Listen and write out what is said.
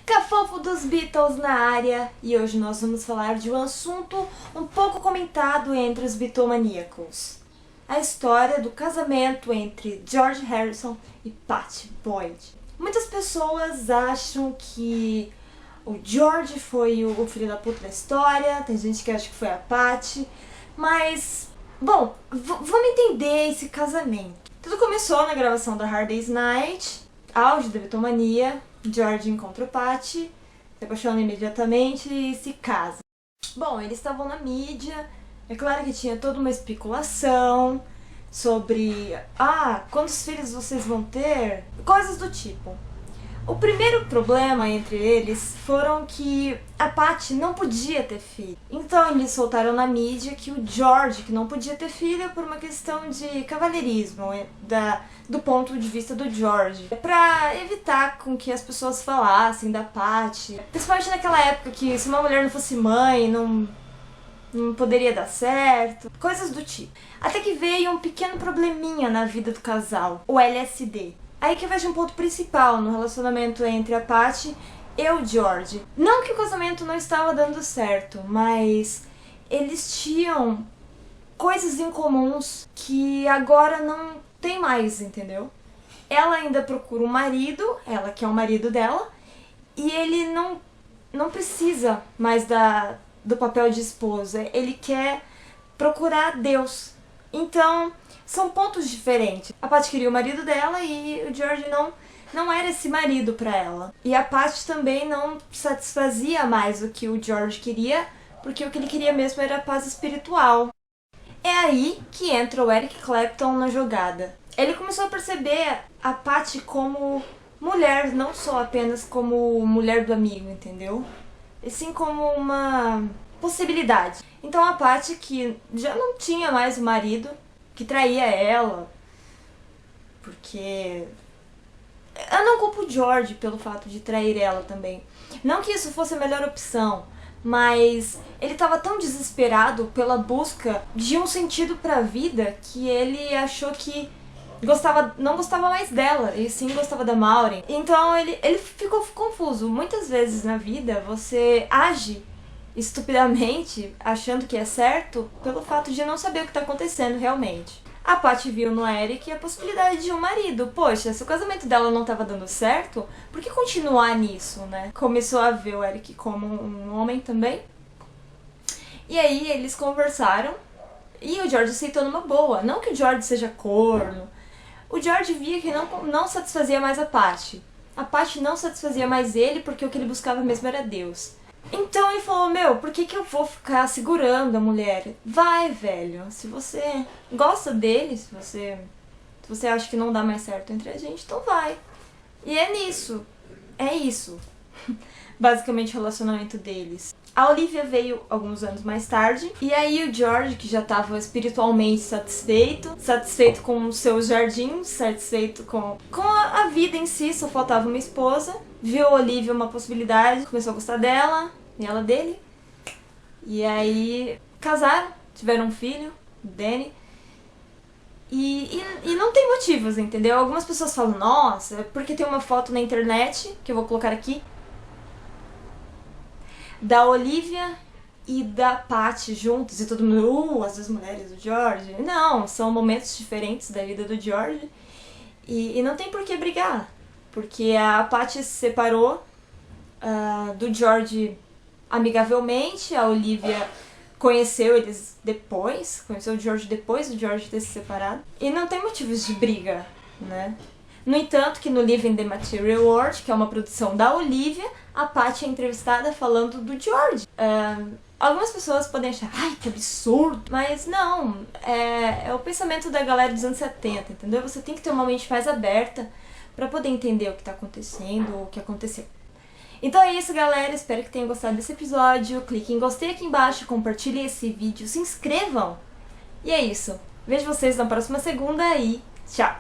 Cafofo dos Beatles na área, e hoje nós vamos falar de um assunto um pouco comentado entre os bitomaníacos. A história do casamento entre George Harrison e Pattie Boyd. Muitas pessoas acham que o George foi o filho da puta da história, tem gente que acha que foi a Pattie, mas, bom, vamos entender esse casamento. Tudo começou na gravação da Hard Day's Night, auge da bitomania. George encontra o Pattie, se apaixona imediatamente e se casa. Bom, eles estavam na mídia, é claro que tinha toda uma especulação sobre quantos filhos vocês vão ter? Coisas do tipo. O primeiro problema entre eles foram que a Pattie não podia ter filho. Então eles soltaram na mídia que o George, que não podia ter filho por uma questão de cavalheirismo, do ponto de vista do George. Pra evitar com que as pessoas falassem da Pattie. Principalmente naquela época que se uma mulher não fosse mãe, não poderia dar certo. Coisas do tipo. Até que veio um pequeno probleminha na vida do casal. O LSD. Aí que vejo um ponto principal no relacionamento entre a Pattie e o George. Não que o casamento não estava dando certo, mas eles tinham coisas em comuns que agora não tem mais, entendeu? Ela ainda procura um marido, ela que é o marido dela, e ele não precisa mais do papel de esposa, ele quer procurar Deus. Então, são pontos diferentes. A Pattie queria o marido dela e o George não era esse marido pra ela. E a Pattie também não satisfazia mais o que o George queria, porque o que ele queria mesmo era a paz espiritual. É aí que entra o Eric Clapton na jogada. Ele começou a perceber a Pattie como mulher, não só apenas como mulher do amigo, entendeu? E sim como uma possibilidade. Então a Pattie, que já não tinha mais o marido, que traía ela, porque eu não culpo o George pelo fato de trair ela também. Não que isso fosse a melhor opção, mas ele estava tão desesperado pela busca de um sentido para a vida que ele achou que não gostava mais dela, e sim gostava da Maureen. Então ele ficou confuso. Muitas vezes na vida você age estupidamente, achando que é certo, pelo fato de não saber o que está acontecendo realmente. A Pattie viu no Eric a possibilidade de um marido. Poxa, se o casamento dela não estava dando certo, por que continuar nisso, né? Começou a ver o Eric como um homem também. E aí eles conversaram e o George aceitou numa boa. Não que o George seja corno. O George via que não satisfazia mais a Pattie. A Pattie não satisfazia mais ele porque o que ele buscava mesmo era Deus. Então ele falou, por que eu vou ficar segurando a mulher? Vai, velho, se você gosta dele, se você acha que não dá mais certo entre a gente, então vai. E é isso, basicamente o relacionamento deles. A Olivia veio alguns anos mais tarde, e aí o George, que já estava espiritualmente satisfeito com os seus jardins, satisfeito com a vida em si, só faltava uma esposa, viu a Olivia uma possibilidade, começou a gostar dela, e ela dele, e aí casaram, tiveram um filho, Danny, e não tem motivos, entendeu? Algumas pessoas falam, nossa, porque tem uma foto na internet, que eu vou colocar aqui, da Olivia e da Pattie juntos, e todo mundo, as duas mulheres do George. Não, são momentos diferentes da vida do George, e não tem por que brigar, porque a Pattie se separou do George amigavelmente, a Olivia conheceu o George depois do George ter se separado, e não tem motivos de briga, né? No entanto, que no Living the Material World, que é uma produção da Olivia, a Pattie é entrevistada falando do George. Algumas pessoas podem achar, que absurdo, mas não, é o pensamento da galera dos anos 70, entendeu? Você tem que ter uma mente mais aberta pra poder entender o que tá acontecendo, ou o que aconteceu. Então é isso, galera, espero que tenham gostado desse episódio, clique em gostei aqui embaixo, compartilhem esse vídeo, se inscrevam, e é isso. Vejo vocês na próxima segunda e tchau!